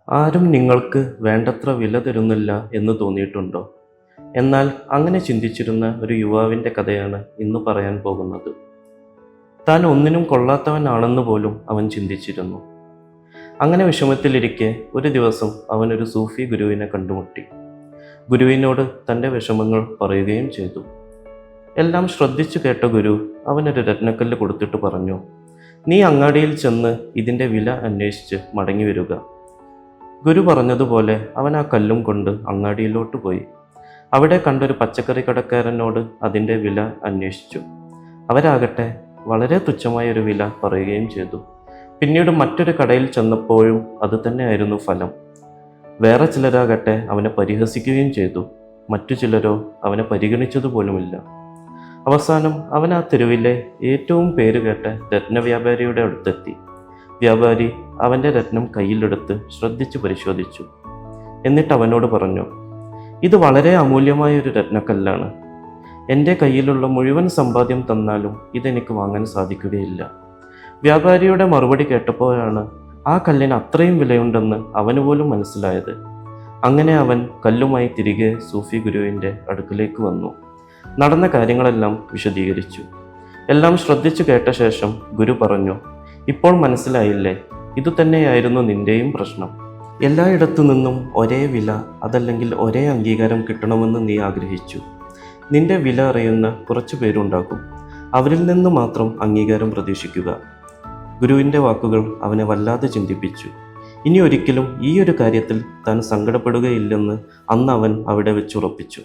ആരും നിങ്ങൾക്ക് വേണ്ടത്ര വില തരുന്നില്ല എന്ന് തോന്നിയിട്ടുണ്ടോ? എന്നാൽ അങ്ങനെ ചിന്തിച്ചിരുന്ന ഒരു യുവാവിൻ്റെ കഥയാണ് ഇന്ന് പറയാൻ പോകുന്നത്. താൻ ഒന്നിനും കൊള്ളാത്തവനാണെന്ന് പോലും അവൻ ചിന്തിച്ചിരുന്നു. അങ്ങനെ വിഷമത്തിലിരിക്കെ ഒരു ദിവസം അവൻ ഒരു സൂഫി ഗുരുവിനെ കണ്ടുമുട്ടി. ഗുരുവിനോട് തൻ്റെ വിഷമങ്ങൾ പറയുകയും ചെയ്തു. എല്ലാം ശ്രദ്ധിച്ചു കേട്ട ഗുരു അവനൊരു രത്നക്കല്ല് കൊടുത്തിട്ട് പറഞ്ഞു, "നീ അങ്ങാടിയിൽ ചെന്ന് ഇതിൻ്റെ വില അന്വേഷിച്ച് മടങ്ങി വരിക." ഗുരു പറഞ്ഞതുപോലെ അവൻ ആ കല്ലും കൊണ്ട് അങ്ങാടിയിലോട്ട് പോയി. അവിടെ കണ്ടൊരു പച്ചക്കറി കടക്കാരനോട് അതിൻ്റെ വില അന്വേഷിച്ചു. അവരാകട്ടെ വളരെ തുച്ഛമായൊരു വില പറയുകയും ചെയ്തു. പിന്നീട് മറ്റൊരു കടയിൽ ചെന്നപ്പോഴും അതുതന്നെയായിരുന്നു ഫലം. വേറെ ചിലരാകട്ടെ അവനെ പരിഹസിക്കുകയും ചെയ്തു. മറ്റു ചിലരോ അവനെ പരിഗണിച്ചതുപോലുമില്ല. അവസാനം അവൻ ആ തെരുവിലെ ഏറ്റവും പേരുകേട്ട രത്നവ്യാപാരിയുടെ അടുത്തെത്തി. വ്യാപാരി അവൻ്റെ രത്നം കയ്യിലെടുത്ത് ശ്രദ്ധിച്ച് പരിശോധിച്ചു. എന്നിട്ട് അവനോട് പറഞ്ഞു, "ഇത് വളരെ അമൂല്യമായൊരു രത്നക്കല്ലാണ്. എൻ്റെ കയ്യിലുള്ള മുഴുവൻ സമ്പാദ്യം തന്നാലും ഇതെനിക്ക് വാങ്ങാൻ സാധിക്കുകയില്ല." വ്യാപാരിയുടെ മറുപടി കേട്ടപ്പോഴാണ് ആ കല്ലിന് അത്രയും വിലയുണ്ടെന്ന് അവന് പോലും മനസ്സിലായത്. അങ്ങനെ അവൻ കല്ലുമായി തിരികെ സൂഫി ഗുരുവിൻ്റെ അടുക്കിലേക്ക് വന്നു. നടന്ന കാര്യങ്ങളെല്ലാം വിശദീകരിച്ചു. എല്ലാം ശ്രദ്ധിച്ചു കേട്ട ശേഷം ഗുരു പറഞ്ഞു, "ഇപ്പോൾ മനസ്സിലായില്ലേ? ഇതുതന്നെയായിരുന്നു നിന്റെയും പ്രശ്നം. എല്ലായിടത്തു നിന്നും ഒരേ വില അതല്ലെങ്കിൽ ഒരേ അംഗീകാരം കിട്ടണമെന്ന് നീ ആഗ്രഹിച്ചു. നിന്റെ വില അറിയുന്ന കുറച്ചു പേരുണ്ടാകും. അവരിൽ നിന്ന് മാത്രം അംഗീകാരം പ്രതീക്ഷിക്കുക." ഗുരുവിൻ്റെ വാക്കുകൾ അവനെ വല്ലാതെ ചിന്തിപ്പിച്ചു. ഇനി ഒരിക്കലും ഈ ഒരു കാര്യത്തിൽ താൻ സങ്കടപ്പെടുകയില്ലെന്ന് അന്ന് അവൻ അവിടെ വെച്ചുറപ്പിച്ചു.